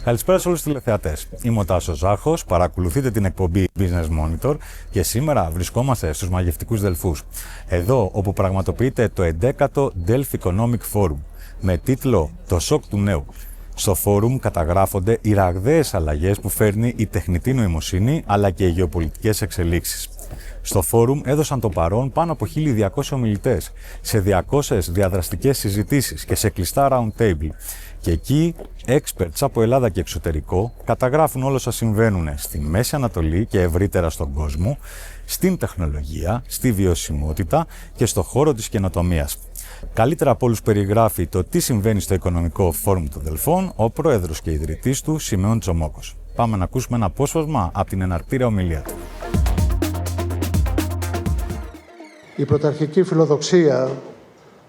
Καλησπέρα σε όλους τους τηλεθεατές. Είμαι ο Τάσο Ζάχο, παρακολουθείτε την εκπομπή Business Monitor και σήμερα βρισκόμαστε στους μαγευτικούς Δελφούς. Εδώ όπου πραγματοποιείται το 11ο Delphi Economic Forum με τίτλο «Το σοκ του νέου». Στο φόρουμ καταγράφονται οι ραγδαίες αλλαγές που φέρνει η τεχνητή νοημοσύνη αλλά και οι γεωπολιτικές εξελίξεις. Στο φόρουμ έδωσαν το παρόν πάνω από 1.200 ομιλητές σε 200 διαδραστικές συζητήσεις και σε κλειστά round table. Και εκεί, experts από Ελλάδα και εξωτερικό καταγράφουν όλα όσα συμβαίνουν στη Μέση Ανατολή και ευρύτερα στον κόσμο, στην τεχνολογία, στη βιωσιμότητα και στο χώρο της καινοτομίας. Καλύτερα από όλους περιγράφει το τι συμβαίνει στο Οικονομικό Φόρουμ των Δελφών ο πρόεδρος και ιδρυτής του, Σημεών Τσομόκος. Πάμε να ακούσουμε ένα απόσπασμα από την εναρκτήρια ομιλία του. Η πρωταρχική φιλοδοξία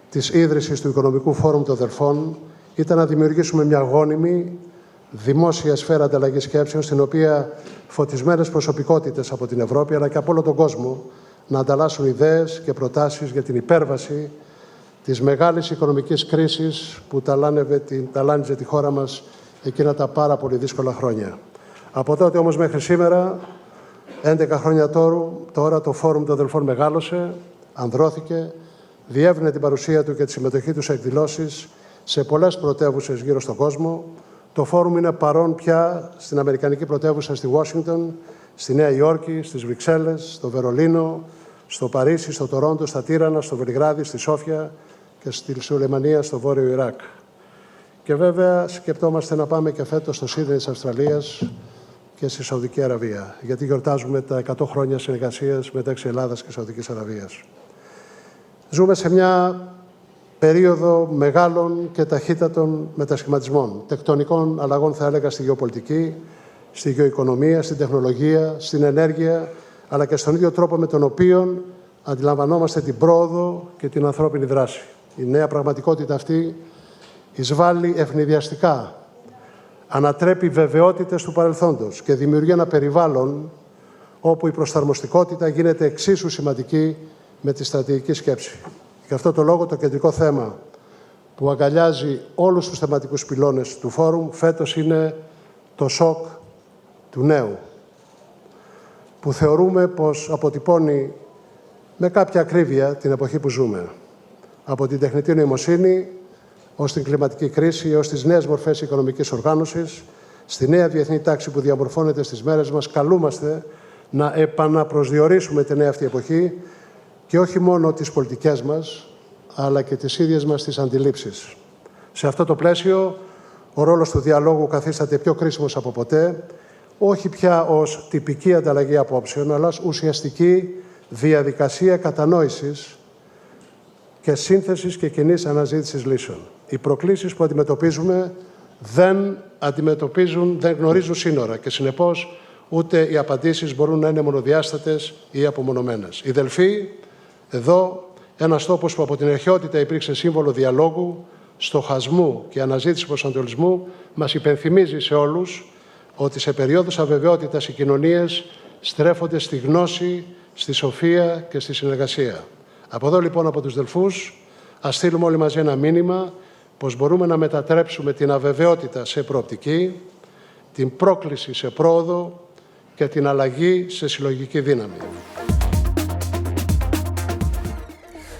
της ίδρυσης του Οικονομικού Φόρουμ των Δελφών ήταν να δημιουργήσουμε μια γόνιμη, δημόσια σφαίρα ανταλλαγής σκέψεων, στην οποία φωτισμένες προσωπικότητες από την Ευρώπη αλλά και από όλο τον κόσμο να ανταλλάσσουν ιδέες και προτάσεις για την υπέρβαση της μεγάλης οικονομικής κρίσης που ταλάνιζε τη χώρα μας εκείνα τα πάρα πολύ δύσκολα χρόνια. Από τότε όμως μέχρι σήμερα, 11 χρόνια τώρα, το Φόρουμ των Δελφών μεγάλωσε, ανδρώθηκε, διεύρυνε την παρουσία του και τη συμμετοχή του σε εκδηλώσεις σε πολλές πρωτεύουσες γύρω στον κόσμο. Το Φόρουμ είναι παρόν πια στην Αμερικανική πρωτεύουσα στη Washington, στη Νέα Υόρκη, στις Βρυξέλλες, στο Βερολίνο, στο Παρίσι, στο Τορόντο, στα Τύρανα, στο Βελιγράδι, στη Σόφια και στη Σουλεϊμανία στο Βόρειο Ιράκ. Και βέβαια σκεπτόμαστε να πάμε και φέτος στο Σίδνεϊ της Αυστραλίας και στη Σαουδική Αραβία, γιατί γιορτάζουμε τα 100 χρόνια συνεργασίας μεταξύ Ελλάδας και Σαουδικής Αραβίας. Ζούμε σε μια περίοδο μεγάλων και ταχύτατων μετασχηματισμών, τεκτονικών αλλαγών θα έλεγα στη γεωπολιτική, στη γεωοικονομία, στην τεχνολογία, στην ενέργεια, αλλά και στον ίδιο τρόπο με τον οποίο αντιλαμβανόμαστε την πρόοδο και την ανθρώπινη δράση. Η νέα πραγματικότητα αυτή εισβάλλει ευνηδιαστικά, ανατρέπει βεβαιότητες του παρελθόντος και δημιουργεί ένα περιβάλλον όπου η προσαρμοστικότητα γίνεται εξίσου σημαντική με τη στρατηγική σκέψη. Γι' αυτό το λόγο το κεντρικό θέμα που αγκαλιάζει όλους τους θεματικούς πυλώνες του Φόρουμ φέτος είναι το σοκ του νέου, που θεωρούμε πως αποτυπώνει με κάποια ακρίβεια την εποχή που ζούμε. Από την τεχνητή νοημοσύνη ως την κλιματική κρίση, έως τις νέες μορφές οικονομικής οργάνωσης, στη νέα διεθνή τάξη που διαμορφώνεται στις μέρες μας, καλούμαστε να επαναπροσδιορίσουμε τη νέα αυτή εποχή και όχι μόνο τις πολιτικές μας, αλλά και τις ίδιες μας τις αντιλήψεις. Σε αυτό το πλαίσιο, ο ρόλος του διαλόγου καθίσταται πιο κρίσιμος από ποτέ, όχι πια ως τυπική ανταλλαγή απόψεων, αλλά ως ουσιαστική διαδικασία κατανόησης και σύνθεσης και κοινής αναζήτησης λύσεων. Οι προκλήσεις που αντιμετωπίζουμε δεν γνωρίζουν σύνορα και συνεπώς ούτε οι απαντήσεις μπορούν να είναι μονοδιάστατες ή απομονωμένες. Οι Δελφοί, εδώ, ένας τόπος που από την αρχαιότητα υπήρξε σύμβολο διαλόγου, στοχασμού και αναζήτησης προσανατολισμού, μας υπενθυμίζει σε όλους ότι σε περίοδους αβεβαιότητας οι κοινωνίες στρέφονται στη γνώση, στη σοφία και στη συνεργασία. Από εδώ λοιπόν από τους Δελφούς ας στείλουμε όλοι μαζί ένα μήνυμα πως μπορούμε να μετατρέψουμε την αβεβαιότητα σε προοπτική, την πρόκληση σε πρόοδο και την αλλαγή σε συλλογική δύναμη.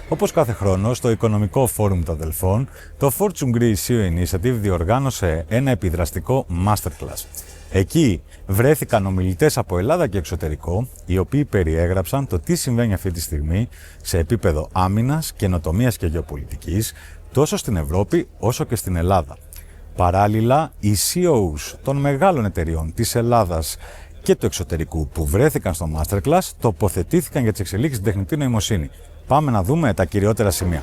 Όπως κάθε χρόνο, στο Οικονομικό Φόρουμ των Δελφών, το Fortune Greece CEO Initiative διοργάνωσε ένα επιδραστικό Masterclass. Εκεί βρέθηκαν ομιλητές από Ελλάδα και εξωτερικό, οι οποίοι περιέγραψαν το τι συμβαίνει αυτή τη στιγμή σε επίπεδο άμυνας, καινοτομίας και γεωπολιτικής, τόσο στην Ευρώπη όσο και στην Ελλάδα. Παράλληλα, οι CEOs των μεγάλων εταιριών της Ελλάδας και του εξωτερικού που βρέθηκαν στο Masterclass τοποθετήθηκαν για τις εξελίξεις στην τεχνητή νοημοσύνη. Πάμε να δούμε τα κυριότερα σημεία.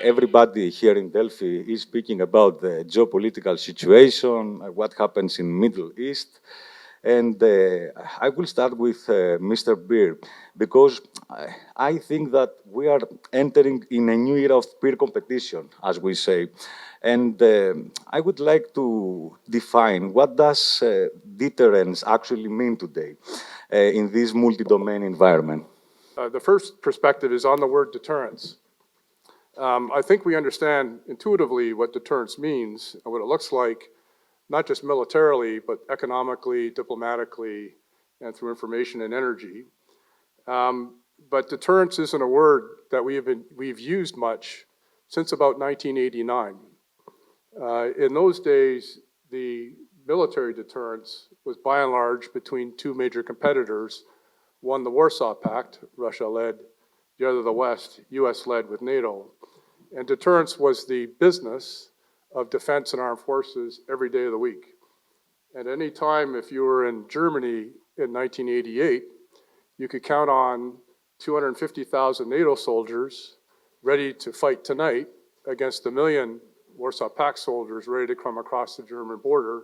everybody here in Delphi is speaking about the geopolitical situation, what happens in Middle East. And I will start with Mr. Beer, because I think that we are entering in a new era of peer competition, as we say. And I would like to define what does deterrence actually mean today in this multi-domain environment. The first perspective is on the word deterrence. I think we understand intuitively what deterrence means and what it looks like, not just militarily, but economically, diplomatically, and through information and energy. But deterrence isn't a word that we've used much since about 1989. In those days, the military deterrence was by and large between two major competitors, one the Warsaw Pact, Russia-led, the other the West, US-led with NATO. And deterrence was the business of defense and armed forces every day of the week. At any time, if you were in Germany in 1988, you could count on 250,000 NATO soldiers ready to fight tonight against 1 million Warsaw Pact soldiers ready to come across the German border.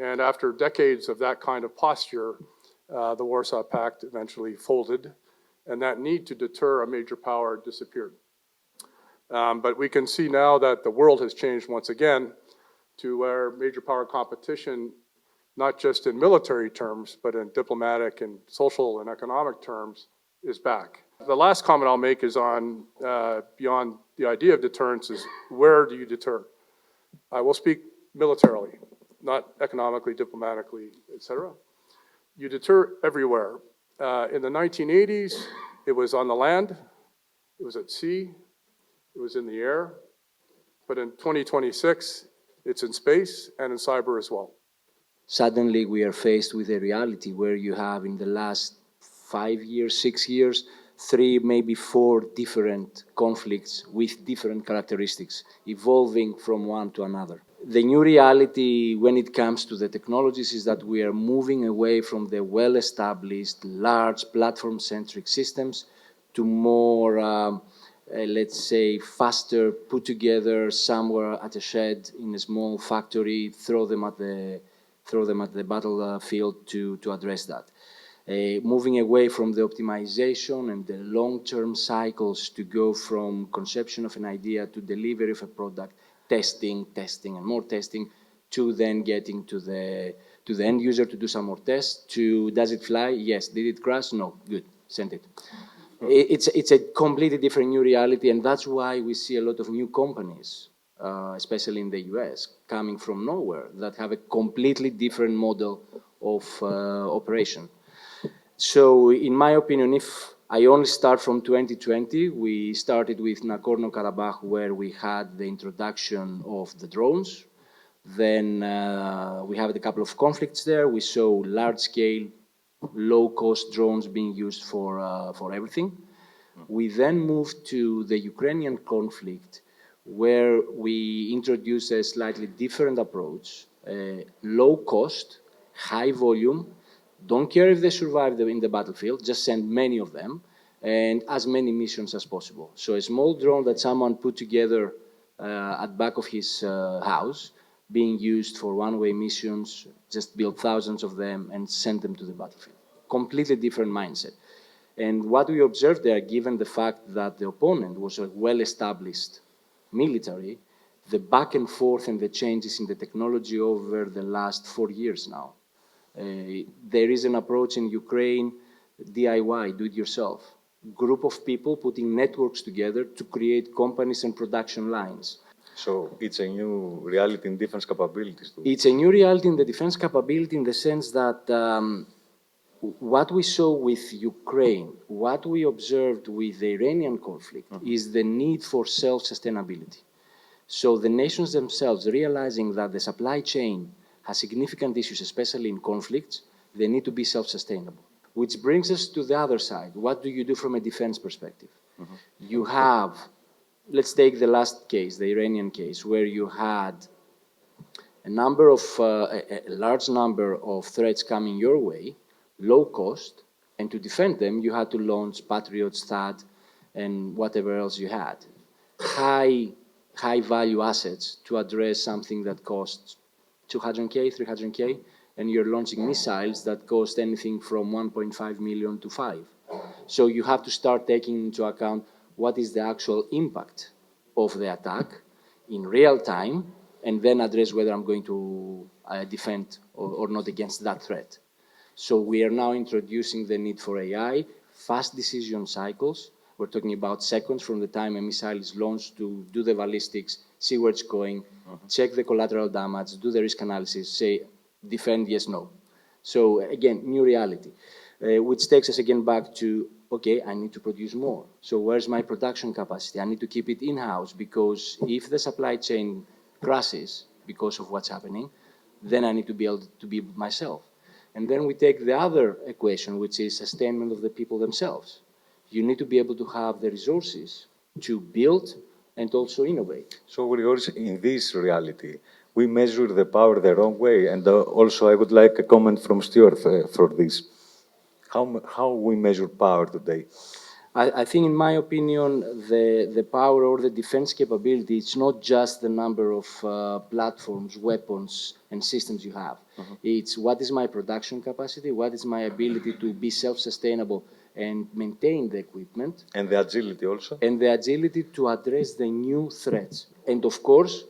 And after decades of that kind of posture, the Warsaw Pact eventually folded, and that need to deter a major power disappeared. But we can see now that the world has changed once again to where major power competition, not just in military terms, but in diplomatic and social and economic terms, is back. The last comment I'll make is on, beyond the idea of deterrence, is where do you deter? I will speak militarily, not economically, diplomatically, etc. You deter everywhere. In the 1980s, it was on the land, it was at sea, it was in the air, but in 2026, it's in space and in cyber as well. Suddenly, we are faced with a reality where you have, in the last 5 years, 6 years, 3, maybe 4 different conflicts with different characteristics, evolving from one to another. The new reality when it comes to the technologies is that we are moving away from the well-established, large, platform-centric systems to more, let's say, faster, put together somewhere at a shed in a small factory, throw them at the battlefield to address that. Moving away from the optimization and the long-term cycles to go from conception of an idea to delivery of a product, testing, and more testing, to then getting to the end user to do some more tests, to does it fly? Yes. Did it crash? No. Good. Send it. It's a completely different new reality, and that's why we see a lot of new companies, especially in the US, coming from nowhere, that have a completely different model of operation. So, in my opinion, if I only start from 2020, we started with Nagorno-Karabakh, where we had the introduction of the drones. Then we had a couple of conflicts there. We saw large-scale, low-cost drones being used for everything. We then moved to the Ukrainian conflict, where we introduced a slightly different approach, low-cost, high volume. Don't care if they survive in the battlefield, just send many of them, and as many missions as possible. So a small drone that someone put together at back of his house, being used for one-way missions, just build thousands of them and send them to the battlefield. Completely different mindset. And what we observed there, given the fact that the opponent was a well-established military, the back and forth and the changes in the technology over the last 4 years now. There is an approach in Ukraine, DIY, do it yourself. Group of people putting networks together to create companies and production lines. So it's a new reality in defense capabilities too. It's a new reality in the defense capability in the sense that what we saw with Ukraine, what we observed with the Iranian conflict, is the need for self-sustainability. So the nations themselves, realizing that the supply chain has significant issues, especially in conflicts, they need to be self-sustainable. Which brings us to the other side. What do you do from a defense perspective? You have, let's take the last case, the Iranian case, where you had a large number of threats coming your way, low cost, and to defend them, you had to launch Patriots, THAAD, and whatever else you had. high value assets to address something that costs 200K, 300K, and you're launching missiles that cost anything from 1.5 million to 5. So you have to start taking into account what is the actual impact of the attack in real time, and then address whether I'm going to defend or not against that threat. So we are now introducing the need for AI, fast decision cycles. We're talking about seconds from the time a missile is launched to do the ballistics, see where it's going, check the collateral damage, do the risk analysis, say, defend, yes, no. So again, new reality, which takes us again back to, okay, I need to produce more. So where's my production capacity? I need to keep it in-house, because if the supply chain crashes because of what's happening, then I need to be able to be myself. And then we take the other equation, which is sustainment of the people themselves. You need to be able to have the resources to build and also innovate. So in this reality, we measure the power the wrong way. And also I would like a comment from Stuart for this. How we measure power today? I think, in my opinion, the power or the defense capability, it's not just the number of platforms, weapons, and systems you have. It's what is my production capacity, what is my ability to be self-sustainable and maintain the equipment. And the agility also. And the agility to address the new threats. And of course,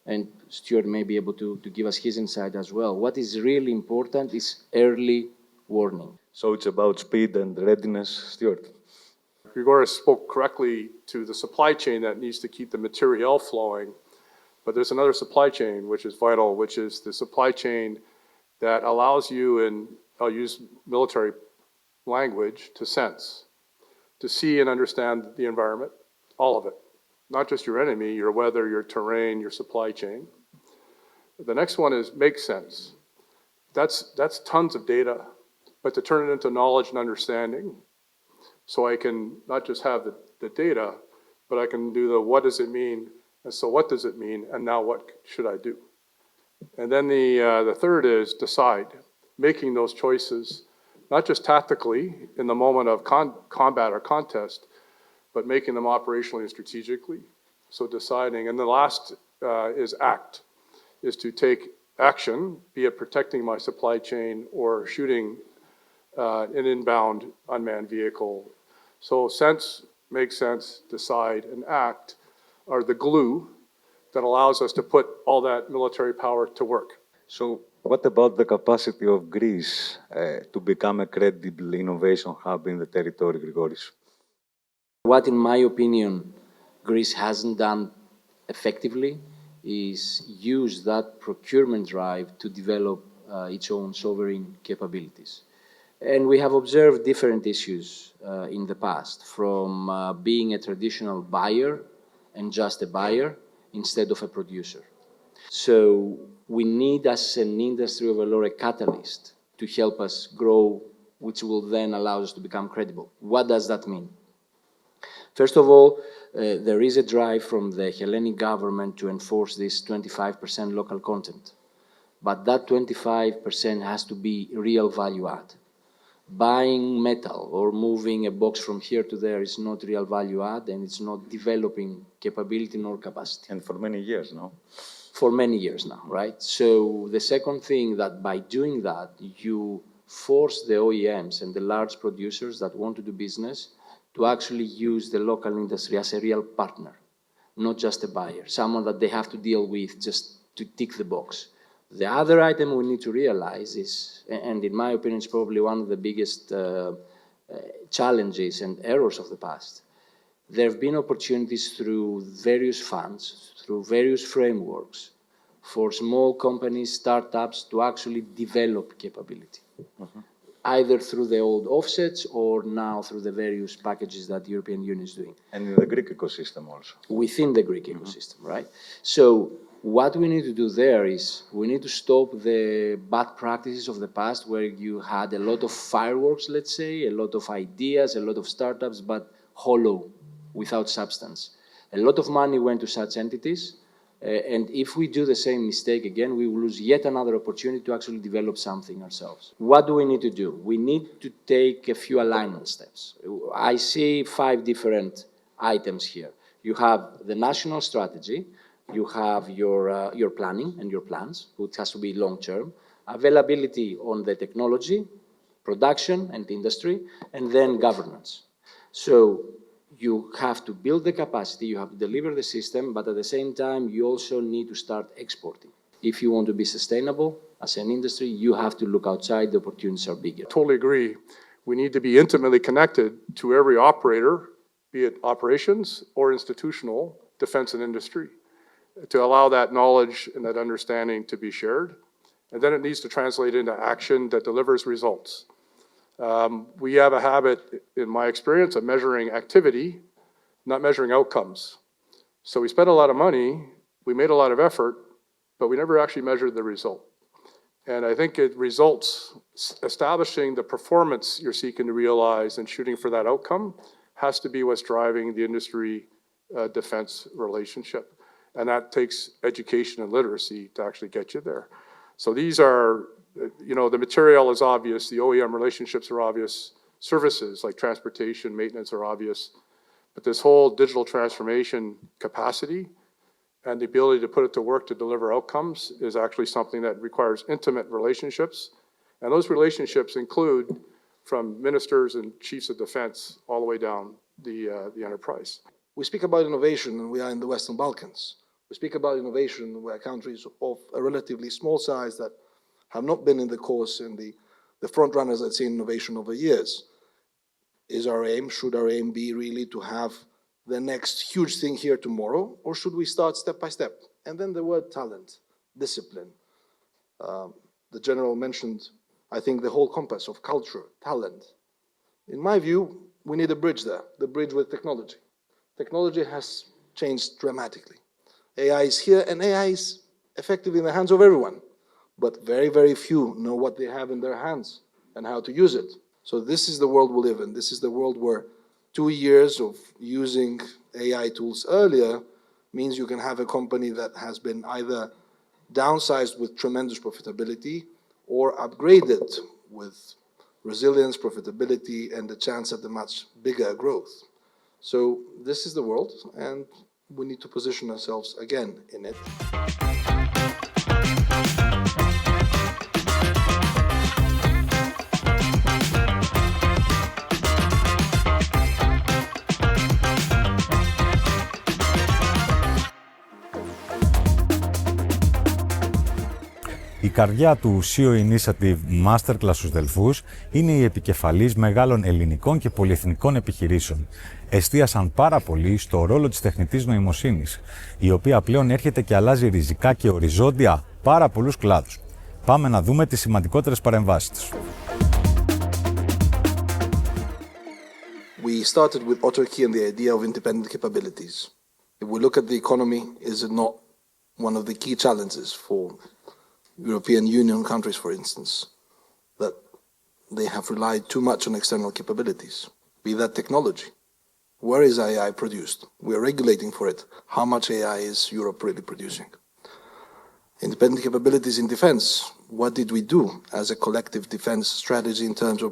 and Stuart may be able to give us his insight as well, what is really important is early warning. So it's about speed and readiness, Stuart. Grigoris spoke correctly to the supply chain that needs to keep the material flowing, but there's another supply chain which is vital, which is the supply chain that allows you, and I'll use military language, to sense, to see and understand the environment, all of it, not just your enemy, your weather, your terrain, your supply chain. The next one is make sense. That's tons of data, but to turn it into knowledge and understanding, so I can not just have the data, but I can do the what does it mean, and so what does it mean, and now what should I do? And then the third is decide, making those choices, not just tactically in the moment of combat or contest, but making them operationally and strategically. So deciding. And the last is act, is to take action, be it protecting my supply chain or shooting an inbound unmanned vehicle. So sense, make sense, decide, and act are the glue that allows us to put all that military power to work. So what about the capacity of Greece to become a credible innovation hub in the territory, Grigoris? What, in my opinion, Greece hasn't done effectively is use that procurement drive to develop its own sovereign capabilities. And we have observed different issues in the past, from being a traditional buyer and just a buyer instead of a producer. So we need, as an industry overall, a catalyst to help us grow, which will then allow us to become credible. What does that mean? First of all, there is a drive from the Hellenic government to enforce this 25% local content. But that 25% has to be real value add. Buying metal or moving a box from here to there is not real value add, and it's not developing capability nor capacity. And for many years now. For many years now, right? So the second thing, that by doing that, you force the OEMs and the large producers that want to do business to actually use the local industry as a real partner, not just a buyer, someone that they have to deal with just to tick the box. The other item we need to realize is, and in my opinion, it's probably one of the biggest challenges and errors of the past. There have been opportunities through various funds, through various frameworks, for small companies, startups to actually develop capability, either through the old offsets or now through the various packages that the European Union is doing. And in the Greek ecosystem also. Within the Greek ecosystem, right? So what we need to do there is we need to stop the bad practices of the past, where you had a lot of fireworks, let's say, a lot of ideas, a lot of startups, but hollow, without substance. A lot of money went to such entities, and if we do the same mistake again, we will lose yet another opportunity to actually develop something ourselves. What do we need to do? We need to take a few alignment steps. I see 5 different items here. You have the national strategy, you have your planning and your plans, which has to be long-term, availability on the technology, production and industry, and then governance. So you have to build the capacity, you have to deliver the system, but at the same time, you also need to start exporting. If you want to be sustainable as an industry, you have to look outside, the opportunities are bigger. Totally agree. We need to be intimately connected to every operator, be it operations or institutional, defense and industry, to allow that knowledge and that understanding to be shared. And then it needs to translate into action that delivers results. We have a habit, in my experience, of measuring activity, not measuring outcomes. So we spent a lot of money, we made a lot of effort, but we never actually measured the result. And I think it results, establishing the performance you're seeking to realize and shooting for that outcome has to be what's driving the industry defense relationship. And that takes education and literacy to actually get you there. So these are, the material is obvious, the OEM relationships are obvious, services like transportation, maintenance are obvious, but this whole digital transformation capacity and the ability to put it to work to deliver outcomes is actually something that requires intimate relationships. And those relationships include from ministers and chiefs of defense all the way down the enterprise. We speak about innovation, and we are in the Western Balkans. We speak about innovation where countries of a relatively small size that have not been in the course and the front runners that see innovation over years. Is our aim, should our aim be really to have the next huge thing here tomorrow, or should we start step by step? And then the word talent, discipline. The general mentioned, I think, the whole compass of culture, talent. In my view, we need a bridge there, the bridge with technology. Technology has changed dramatically. AI is here, and AI is effectively in the hands of everyone. But very, very few know what they have in their hands and how to use it. So this is the world we live in. This is the world where 2 years of using AI tools earlier means you can have a company that has been either downsized with tremendous profitability or upgraded with resilience, profitability, and the chance at a much bigger growth. So this is the world, and we need to position ourselves again in it. Η καρδιά του CEO Initiative Masterclass στους Δελφούς είναι η επικεφαλής μεγάλων ελληνικών και πολυεθνικών επιχειρήσεων. Εστίασαν πάρα πολύ στο ρόλο της τεχνητής νοημοσύνης, η οποία πλέον έρχεται και αλλάζει ριζικά και οριζόντια πάρα πολλούς κλάδους. Πάμε να δούμε τις σημαντικότερες παρεμβάσεις τους. We started with autarky and the idea of independent capabilities. If we look at the economy, is it not one of the key challenges for European Union countries, for instance, that they have relied too much on external capabilities, be that technology? Where is AI produced? We're regulating for it. How much AI is Europe really producing? Independent capabilities in defense. What did we do as a collective defense strategy in terms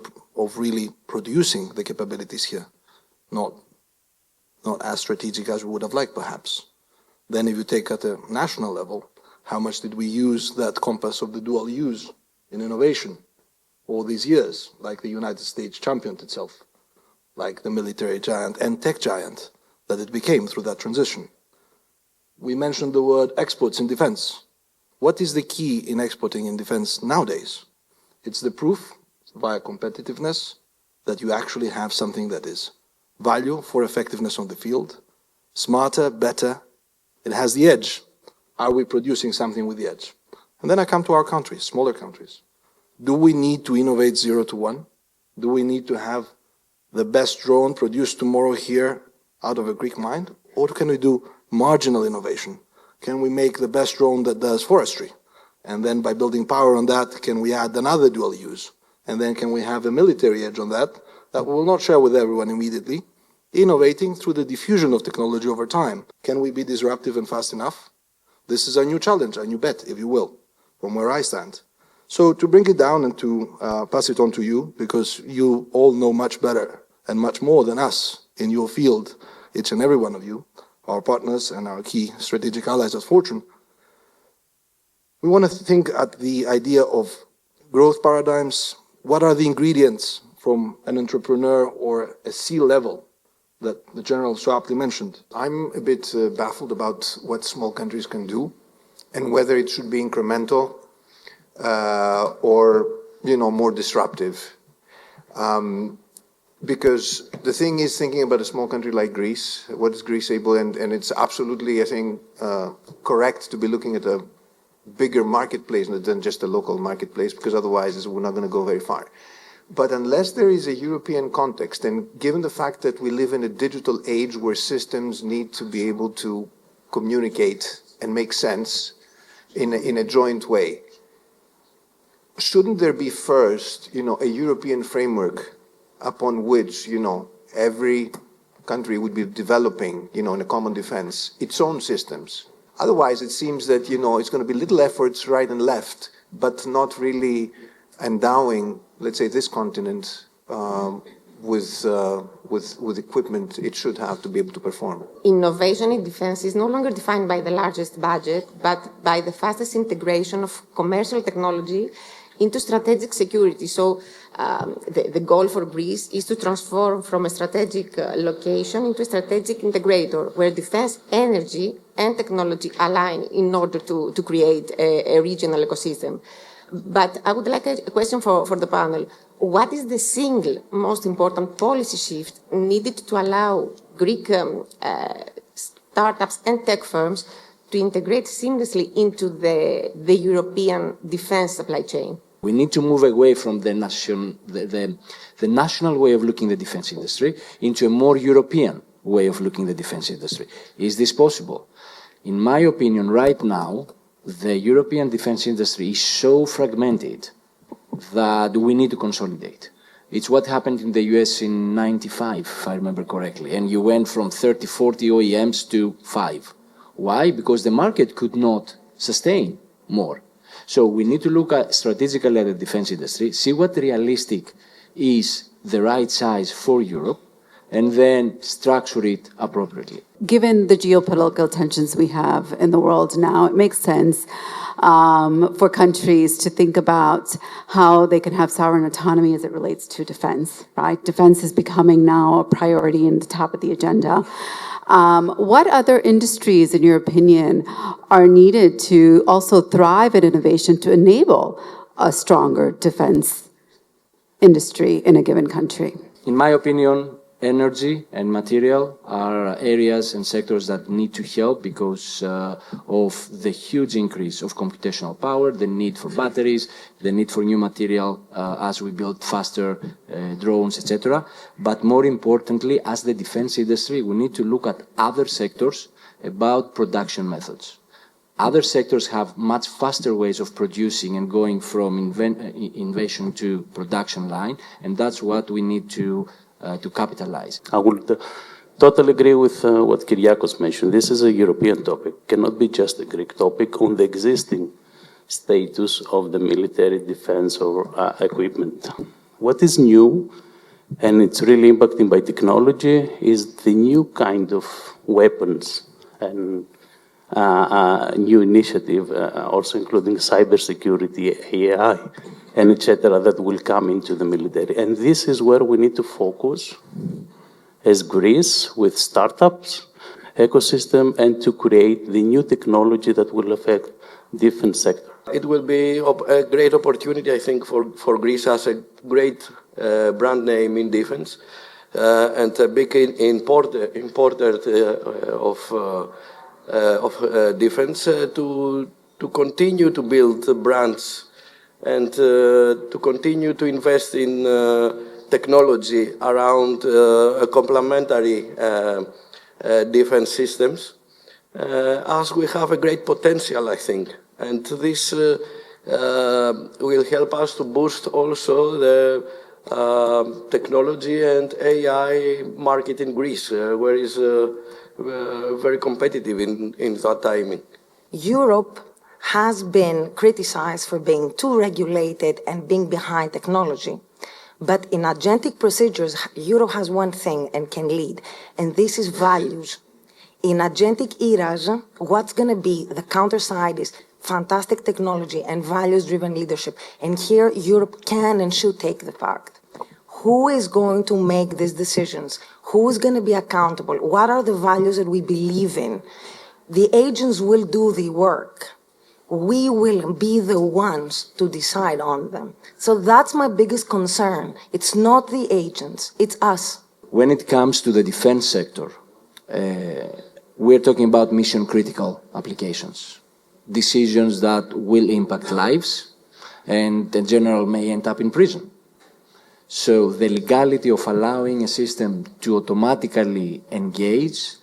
of really producing the capabilities here? Not as strategic as we would have liked, perhaps. Then if you take at a national level, how much did we use that compass of the dual use in innovation all these years, like the United States championed itself, like the military giant and tech giant that it became through that transition? We mentioned the word exports in defense. What is the key in exporting in defense nowadays? It's the proof via competitiveness that you actually have something that is value for effectiveness on the field, smarter, better. It has the edge. Are we producing something with the edge? And then I come to our countries, smaller countries. Do we need to innovate 0 to 1? Do we need to have the best drone produced tomorrow here out of a Greek mine? Or can we do marginal innovation? Can we make the best drone that does forestry? And then by building power on that, can we add another dual use? And then can we have a military edge on that we will not share with everyone immediately, innovating through the diffusion of technology over time? Can we be disruptive and fast enough? This is a new challenge, a new bet, if you will, from where I stand. So to bring it down and to pass it on to you, because you all know much better and much more than us in your field, each and every one of you, our partners and our key strategic allies as Fortune, we want to think at the idea of growth paradigms. What are the ingredients from an entrepreneur or a C-level that the General so aptly mentioned? I'm a bit baffled about what small countries can do and whether it should be incremental or, more disruptive. Because the thing is, thinking about a small country like Greece, what is Greece able, and it's absolutely, I think, correct to be looking at a bigger marketplace than just a local marketplace, because otherwise we're not going to go very far. But unless there is a European context, and given the fact that we live in a digital age where systems need to be able to communicate and make sense in a joint way, shouldn't there be first, a European framework upon which, every country would be developing, in a common defense, its own systems? Otherwise, it seems that, it's going to be little efforts right and left, but not really endowing, let's say, this continent with equipment it should have to be able to perform. Innovation in defense is no longer defined by the largest budget, but by the fastest integration of commercial technology into strategic security. So the goal for Greece is to transform from a strategic location into a strategic integrator, where defense, energy, and technology align in order to create a regional ecosystem. But I would like a question for the panel. What is the single most important policy shift needed to allow Greek startups and tech firms to integrate seamlessly into the European defense supply chain? We need to move away from the national way of looking at the defense industry into a more European way of looking at the defense industry. Is this possible? In my opinion, right now, the European defense industry is so fragmented that we need to consolidate. It's what happened in the US in '95, if I remember correctly, and you went from 30, 40 OEMs to 5. Why? Because the market could not sustain more. So we need to look at strategically at the defense industry, see what realistic is the right size for Europe, and then structure it appropriately. Given the geopolitical tensions we have in the world now, it makes sense for countries to think about how they can have sovereign autonomy as it relates to defense, right? Defense is becoming now a priority and the top of the agenda. What other industries, in your opinion, are needed to also thrive in innovation to enable a stronger defense industry in a given country? In my opinion, energy and material are areas and sectors that need to help because of the huge increase of computational power, the need for batteries, the need for new material as we build faster drones, etc. But more importantly, as the defense industry, we need to look at other sectors about production methods. Other sectors have much faster ways of producing and going from invention to production line, and that's what we need to capitalize. I would totally agree with what Kyriakos mentioned. This is a European topic, cannot be just a Greek topic on the existing status of the military defense or equipment. What is new, and it's really impacting by technology, is the new kind of weapons and new initiative, also including cybersecurity, AI, and etc., that will come into the military. And this is where we need to focus as Greece with startups, ecosystem, and to create the new technology that will affect different sectors. It will be a great opportunity, I think, for Greece as a great brand name in defense and a big importer of defense to continue to build brands and to continue to invest in technology around complementary defense systems, as we have a great potential, I think. And this will help us to boost also the technology and AI market in Greece, where it's very competitive in that timing. Europe has been criticized for being too regulated and being behind technology. But in agentic procedures, Europe has one thing and can lead, and this is values. In agentic eras, what's going to be the counter side is fantastic technology and values-driven leadership. And here, Europe can and should take the part. Who is going to make these decisions? Who is going to be accountable? What are the values that we believe in? The agents will do the work. We will be the ones to decide on them. So that's my biggest concern. It's not the agents, it's us. When it comes to the defense sector, we're talking about mission-critical applications, decisions that will impact lives and the general may end up in prison. So the legality of allowing a system to automatically engage,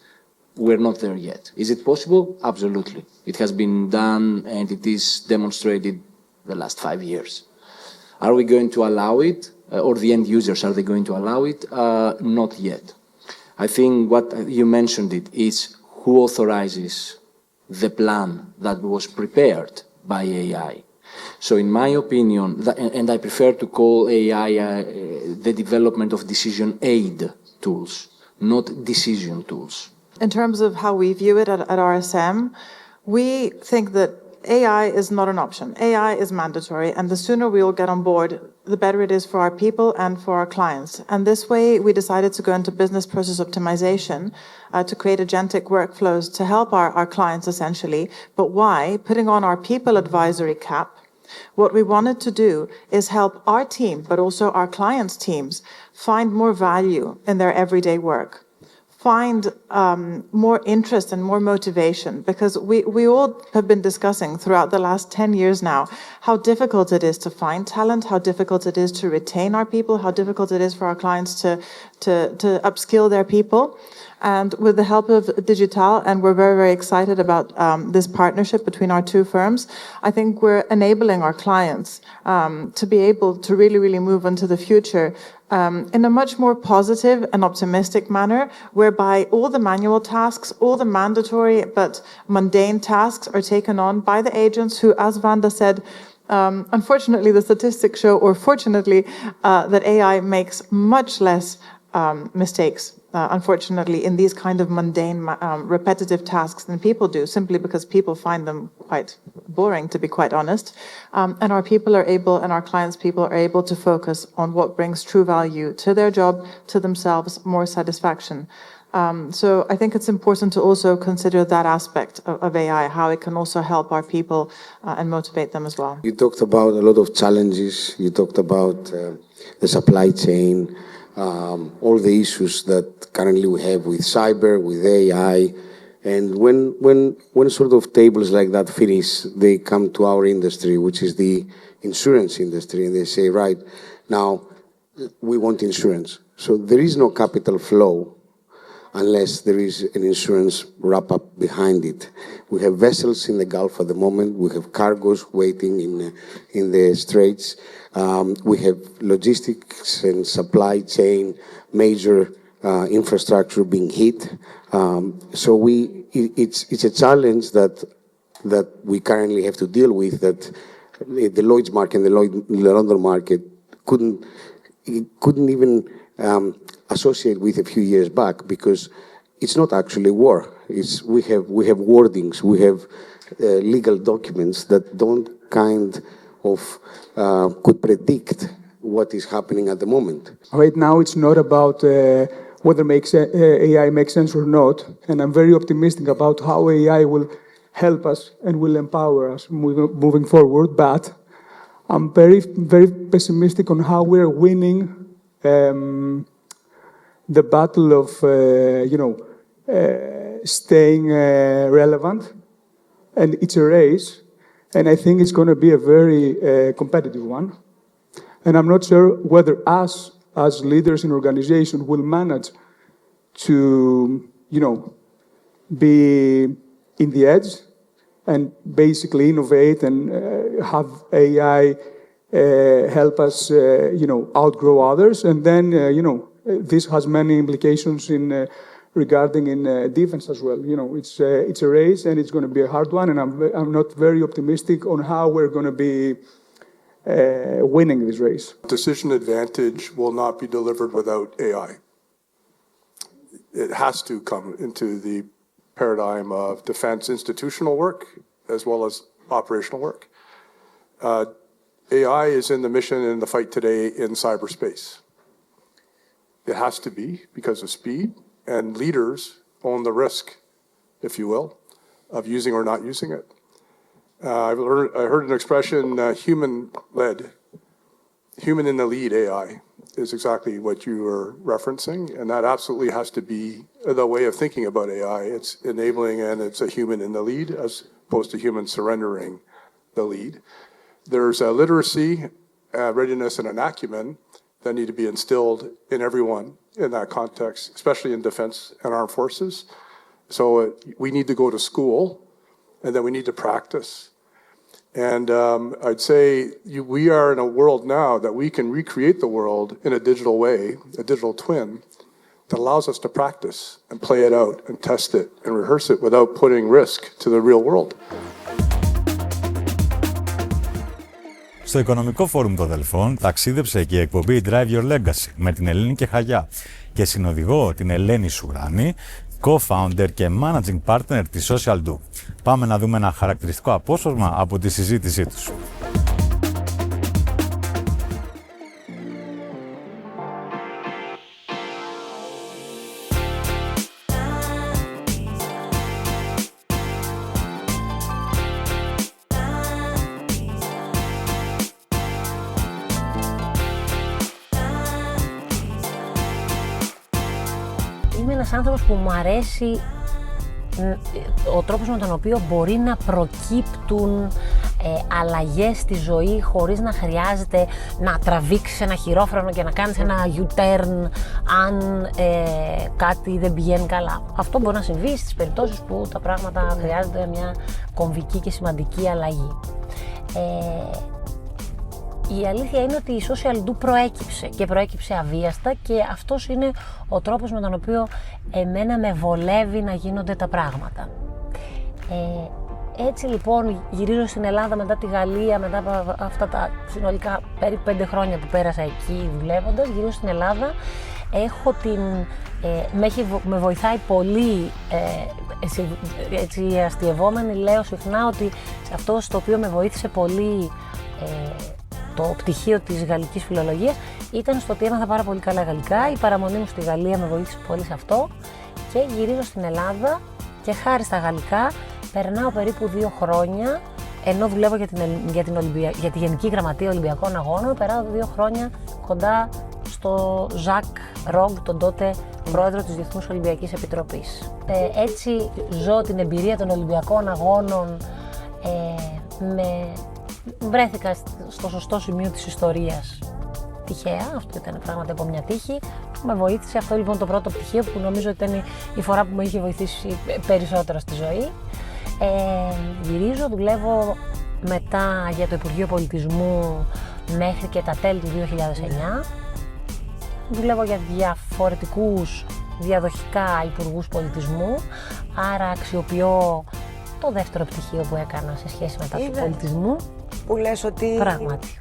we're not there yet. Is it possible? Absolutely. It has been done and it is demonstrated the last 5 years. Are we going to allow it? Or the end users, are they going to allow it? Not yet. I think what you mentioned it is who authorizes the plan that was prepared by AI. So in my opinion, and I prefer to call AI the development of decision aid tools, not decision tools. In terms of how we view it at RSM, we think that AI is not an option. AI is mandatory, and the sooner we all get on board, the better it is for our people and for our clients. And this way, we decided to go into business process optimization to create agentic workflows to help our clients, essentially. But why? Putting on our people advisory cap, what we wanted to do is help our team, but also our clients' teams, find more value in their everyday work. Find more interest and more motivation, because we all have been discussing throughout the last 10 years now how difficult it is to find talent, how difficult it is to retain our people, how difficult it is for our clients to upskill their people. And with the help of Digital, and we're very, very excited about this partnership between our two firms, I think we're enabling our clients to be able to really, really move into the future in a much more positive and optimistic manner, whereby all the manual tasks, all the mandatory but mundane tasks are taken on by the agents who, as Vanda said, unfortunately the statistics show, or fortunately, that AI makes much less mistakes, unfortunately, in these kind of mundane, repetitive tasks than people do, simply because people find them quite boring, to be quite honest. And our people are able, and our clients' people are able to focus on what brings true value to their job, to themselves, more satisfaction. So I think it's important to also consider that aspect of AI, how it can also help our people and motivate them as well. You talked about a lot of challenges. You talked about the supply chain, all the issues that currently we have with cyber, with AI. And when sort of tables like that finish, they come to our industry, which is the insurance industry, and they say, right, now we want insurance. So there is no capital flow unless there is an insurance wrap-up behind it. We have vessels in the Gulf at the moment. We have cargoes waiting in the Straits. We have logistics and supply chain, major infrastructure being hit. So it's a challenge that we currently have to deal with, that the Lloyd's market and the London market couldn't even associate with a few years back, because it's not actually war. We have wordings, we have legal documents that don't kind of could predict what is happening at the moment. Right now, it's not about whether AI makes sense or not, and I'm very optimistic about how AI will help us and will empower us moving forward, but I'm very, very pessimistic on how we're winning the battle of, staying relevant, and it's a race, and I think it's going to be a very competitive one. And I'm not sure whether us, as leaders in organization, will manage to, be in the edge and basically innovate and have AI help us, outgrow others. And then, this has many implications regarding defense as well. It's a race, and it's going to be a hard one. And I'm not very optimistic on how we're going to be winning this race. Decision advantage will not be delivered without AI. It has to come into the paradigm of defense institutional work as well as operational work. AI is in the mission and the fight today in cyberspace. It has to be because of speed, and leaders own the risk, if you will, of using or not using it. I heard an expression, human-led, human in the lead AI is exactly what you were referencing, and that absolutely has to be the way of thinking about AI. It's enabling and it's a human in the lead as opposed to human surrendering the lead. There's a literacy, readiness, and an acumen that need to be instilled in everyone in that context, especially in defense and armed forces. So we need to go to school, and then we need to practice. And I'd say we are in a world now that we can recreate the world in a digital way, a digital twin, that allows us to practice and play it out and test it and rehearse it without putting risk to the real world. Στο Οικονομικό Φόρουμ των Δελφών ταξίδεψε και η εκπομπή Drive Your Legacy με την Ελένη Κεχαγιά και συνοδηγώ την Ελένη Σουράνη, co-founder και managing partner της Social Do. Πάμε να δούμε ένα χαρακτηριστικό απόσπασμα από τη συζήτησή τους. Είμαι ένας άνθρωπος που μου αρέσει ο τρόπος με τον οποίο μπορεί να προκύπτουν αλλαγές στη ζωή χωρίς να χρειάζεται να τραβήξεις ένα χειρόφρενο και να κάνεις ένα U-turn αν κάτι δεν πηγαίνει καλά. Αυτό μπορεί να συμβεί στις περιπτώσεις που τα πράγματα χρειάζεται μια κομβική και σημαντική αλλαγή. Η αλήθεια είναι ότι η Social Do προέκυψε αβίαστα και αυτός είναι ο τρόπος με τον οποίο εμένα με βολεύει να γίνονται τα πράγματα. Έτσι λοιπόν γυρίζω στην Ελλάδα μετά τη Γαλλία, μετά από αυτά τα συνολικά περίπου 5 χρόνια που πέρασα εκεί δουλεύοντας, γυρίζω στην Ελλάδα, έχω με βοηθάει πολύ, έτσι αστειευόμενη λέω συχνά ότι σε αυτό στο οποίο με βοήθησε πολύ το πτυχίο της γαλλικής φιλολογίας ήταν στο ότι έμαθα πάρα πολύ καλά γαλλικά. Η παραμονή μου στη Γαλλία με βοήθησε πολύ σε αυτό και γυρίζω στην Ελλάδα και χάρη στα γαλλικά περνάω περίπου 2 χρόνια, ενώ δουλεύω για τη Γενική Γραμματεία Ολυμπιακών Αγώνων, περάω 2 χρόνια κοντά στο Ζακ Ρόγκ, τον τότε πρόεδρο της Διεθνούς Ολυμπιακής Επιτροπής. Έτσι ζω την εμπειρία των Ολυμπιακών Αγώνων, βρέθηκα στο σωστό σημείο της ιστορίας τυχαία, αυτό ήταν πράγματι από μια τύχη που με βοήθησε. Αυτό λοιπόν το πρώτο πτυχίο που νομίζω ήταν η φορά που με είχε βοηθήσει περισσότερο στη ζωή. Γυρίζω, δουλεύω μετά για το Υπουργείο Πολιτισμού μέχρι και τα τέλη του 2009. Δουλεύω για διαφορετικούς διαδοχικά υπουργούς πολιτισμού, άρα αξιοποιώ το δεύτερο πτυχίο που έκανα σε σχέση με τα του πολιτισμού. Που λες ότι πράγματι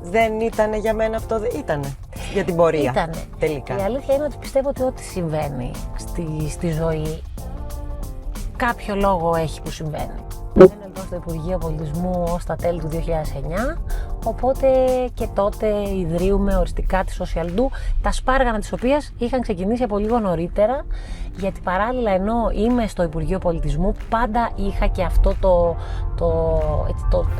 δεν ήτανε για μένα αυτό, ήτανε για την πορεία. Ήτανε. Τελικά. Η αλήθεια είναι ότι πιστεύω ότι ό,τι συμβαίνει στη ζωή κάποιο λόγο έχει που συμβαίνει. Ήμουν λοιπόν στο Υπουργείο Πολιτισμού ως τα τέλη του 2009, οπότε και τότε ιδρύουμε οριστικά τη Social Do, τα σπάργανα της οποίας είχαν ξεκινήσει από λίγο νωρίτερα, γιατί παράλληλα ενώ είμαι στο Υπουργείο Πολιτισμού πάντα είχα και αυτό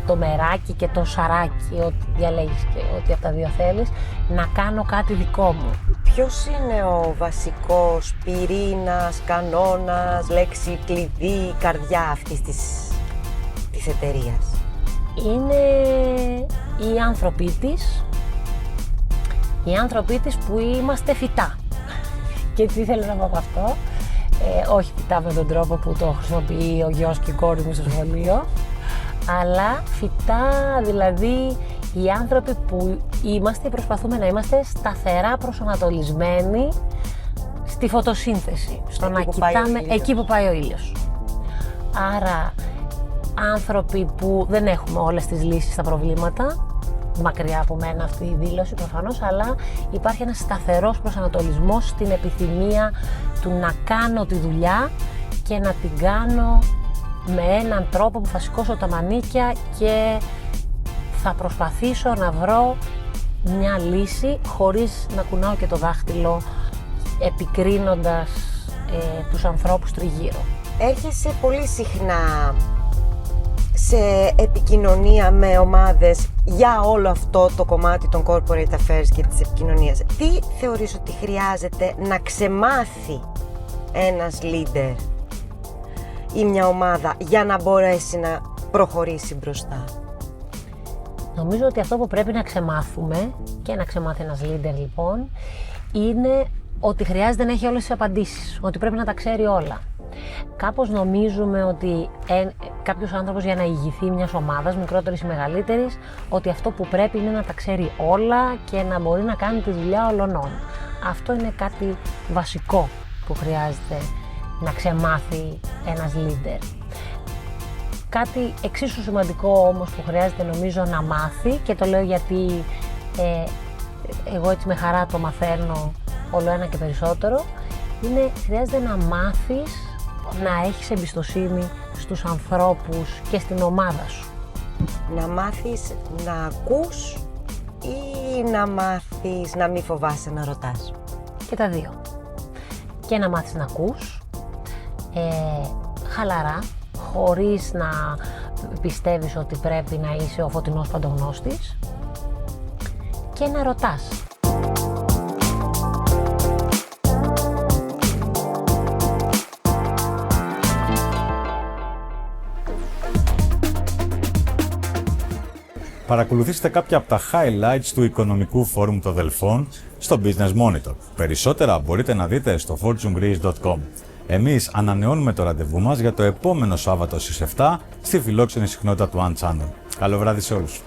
το μεράκι και το σαράκι, ό,τι διαλέγεις και ό,τι από τα δύο θέλεις, να κάνω κάτι δικό μου. Ποιος είναι ο βασικός πυρήνας, κανόνας, λέξη κλειδί, καρδιά αυτής της εταιρείας? Είναι οι άνθρωποι της που είμαστε φυτά. Και τι θέλω να πω από αυτό? Όχι φυτά με τον τρόπο που το χρησιμοποιεί ο γιος και η κόρη μου στο σχολείο, αλλά φυτά δηλαδή οι άνθρωποι που είμαστε, προσπαθούμε να είμαστε σταθερά προσανατολισμένοι στη φωτοσύνθεση, στο να κοιτάμε εκεί που πάει ο ήλιος. Άρα άνθρωποι που δεν έχουμε όλες τις λύσεις στα προβλήματα, μακριά από μένα αυτή η δήλωση προφανώς, αλλά υπάρχει ένας σταθερός προσανατολισμός στην επιθυμία του να κάνω τη δουλειά και να την κάνω με έναν τρόπο που θα σηκώσω τα μανίκια και θα προσπαθήσω να βρω μια λύση χωρίς να κουνάω και το δάχτυλο, επικρίνοντας τους ανθρώπους τριγύρω. Έρχεσαι πολύ συχνά σε επικοινωνία με ομάδες για όλο αυτό το κομμάτι των corporate affairs και της επικοινωνίας. Τι θεωρείς ότι χρειάζεται να ξεμάθει ένας leader ή μια ομάδα για να μπορέσει να προχωρήσει μπροστά? Νομίζω ότι αυτό που πρέπει να ξεμάθουμε και να ξεμάθει ένας leader λοιπόν είναι ότι χρειάζεται να έχει όλες τις απαντήσεις, ότι πρέπει να τα ξέρει όλα. Κάπως νομίζουμε ότι κάποιος άνθρωπος για να ηγηθεί μιας ομάδας, μικρότερης ή μεγαλύτερης, ότι αυτό που πρέπει είναι να τα ξέρει όλα και να μπορεί να κάνει τη δουλειά ολονών. Αυτό είναι κάτι βασικό που χρειάζεται να ξεμάθει ένας leader. Κάτι εξίσου σημαντικό όμως που χρειάζεται νομίζω να μάθει, και το λέω γιατί εγώ έτσι με χαρά το μαθαίνω όλο ένα και περισσότερο, είναι χρειάζεται να μάθεις να έχεις εμπιστοσύνη στους ανθρώπους και στην ομάδα σου. Να μάθεις να ακούς ή να μάθεις να μην φοβάσαι να ρωτάς? Και τα δύο. Και να μάθεις να ακούς, χαλαρά, χωρίς να πιστεύεις ότι πρέπει να είσαι ο φωτεινός παντογνώστης, και να ρωτάς. Παρακολουθήστε κάποια από τα highlights του Οικονομικού Φόρουμ των Δελφών στο Business Monitor. Περισσότερα μπορείτε να δείτε στο fortunegreece.com. Εμείς ανανεώνουμε το ραντεβού μας για το επόμενο Σάββατο στις 7 στη φιλόξενη συχνότητα του ONE CHANNEL. Καλό βράδυ σε όλους.